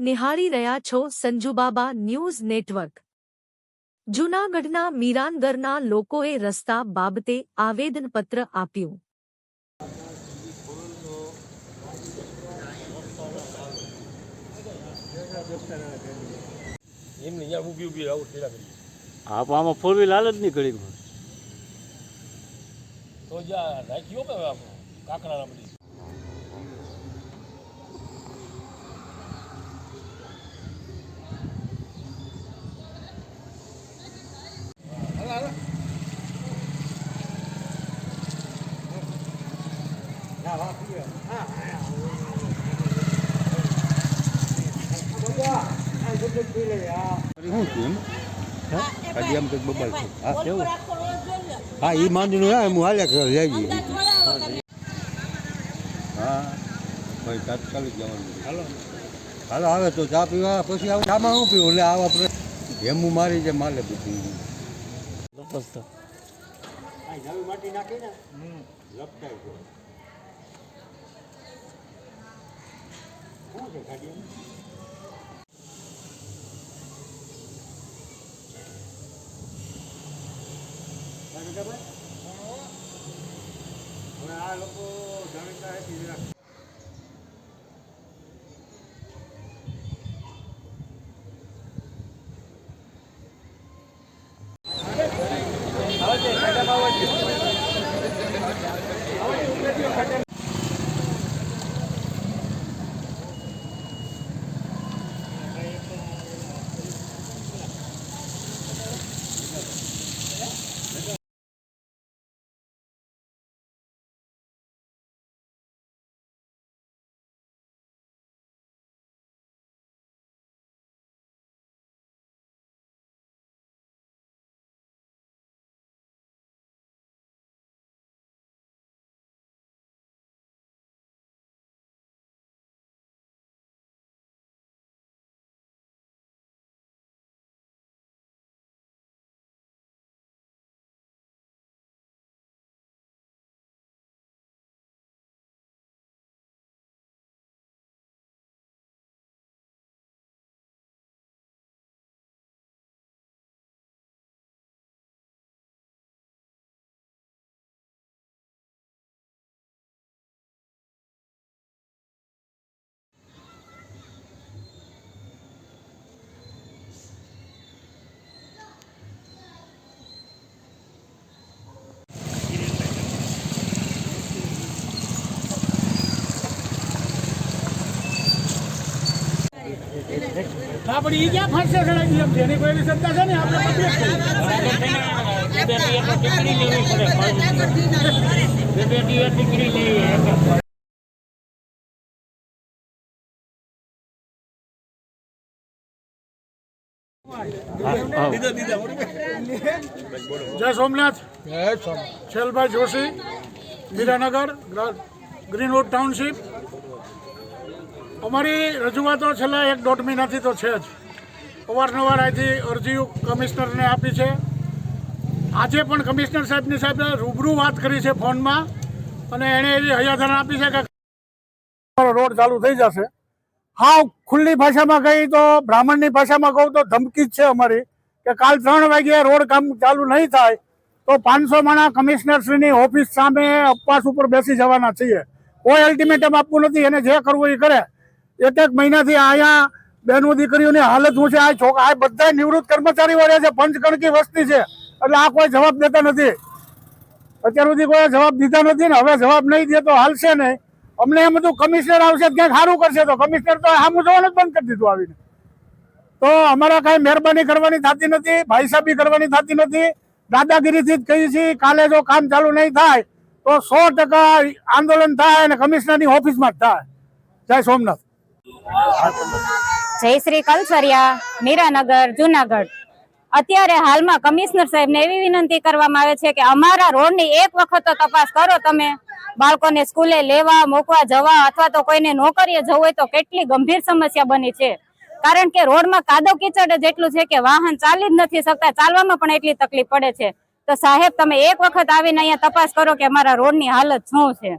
નિહાળી રહ્યા છો સંજુબાબા ન્યૂઝ નેટવર્ક। જૂનાગઢના મીરાનગરના લોકોએ રસ્તા બાબતે આવેદનપત્ર આપ્યું। આમાં 4 વ્હીલ હાલ જ નહીં કરી તો જ્યાં રાખ્યો કે કાકડા બધી હા એ માંડીનું હું હાલ્યા લઈ જઈએ હા ભાઈ તાત્કાલિક જવાનું હાલો આવે તો ચા પીવા પછી આવે ચામાં હું પીવું એટલે આવા હેમું મારી છે માલે બધું માટી નાખી ને લપટાઈ ગયો શું છે ગાડી હવે આ લોકો જાણતા હતી આપણી ઈ ક્યાં ફરશે ચડાવી એમ છે એની કોઈ સત્તા છે ને આપણે જય સોમનાથ છેલભાઈ જોશી મીરાનગર ગ્રીનવુડ ટાઉનશીપ અમારી રજૂઆતો છેલ્લા 1-1.5 મહિનાથી તો છે જ અવારનવાર અહીંથી અરજીઓ કમિશનરને આપી છે। આજે પણ કમિશનર સાહેબની સાહેબે રૂબરૂ વાત કરી છે ફોનમાં અને એણે એવી હૈયાધારણ આપી છે કે રોડ ચાલુ થઈ જશે। હા ખુલ્લી ભાષામાં કહી તો બ્રાહ્મણની ભાષામાં કહું તો ધમકી જ છે અમારી કે કાલ 3 વાગ્યે રોડ કામ ચાલુ નહીં થાય તો 500 માણા કમિશનરશ્રીની ઓફિસ સામે ઉપવાસ ઉપર બેસી જવાના છીએ। કોઈ અલ્ટિમેટમ આપવું નથી, એને જે કરવું એ કરે। 1 મહિનાથી અહીંયા બહેનો દીકરીઓની હાલત શું છે, આ બધા નિવૃત્ત કર્મચારીઓ રહે છે, પંચકણકી વસ્તી છે, એટલે આ કોઈ જવાબ દેતા નથી। અત્યાર સુધી કોઈ જવાબ દીધા નથી ને હવે જવાબ નહીં દે તો હાલશે નહીં। અમને એમ હતું કમિશનર આવશે ક્યાંક સારું કરશે, તો કમિશનર તો સામું જોવાનું જ બંધ કરી દીધું આવીને। તો અમારા કાંઈ મહેરબાની કરવાની થતી નથી, ભાઈસાબી કરવાની થતી નથી, દાદાગીરીથી જ કહીએ છીએ। કાલે જો કામ ચાલુ નહીં થાય તો 100% આંદોલન થાય અને કમિશનરની ઓફિસમાં જ થાય। જય સોમનાથ। જય શ્રી કલસરિયા, મીરાનગર, જૂનાગઢ। અત્યારે હાલમાં કમિશનર સાહેબને એવી વિનંતી કરવામાં આવે છે કે અમારા રોડની એક વખત તો તપાસ કરો તમે। બાળકોને સ્કૂલે લેવા મૂકવા જવા અથવા તો કોઈને નોકરીએ જવું હોય તો કેટલી ગંભીર સમસ્યા બની છે, કારણ કે રોડમાં કાદવ કીચડ જ એટલું છે કે વાહન ચાલી જ નથી શકતા, ચાલવામાં પણ એટલી તકલીફ પડે છે। તો સાહેબ તમે એક વખત આવીને અહીંયા તપાસ કરો કે અમારા રોડની હાલત શું છે।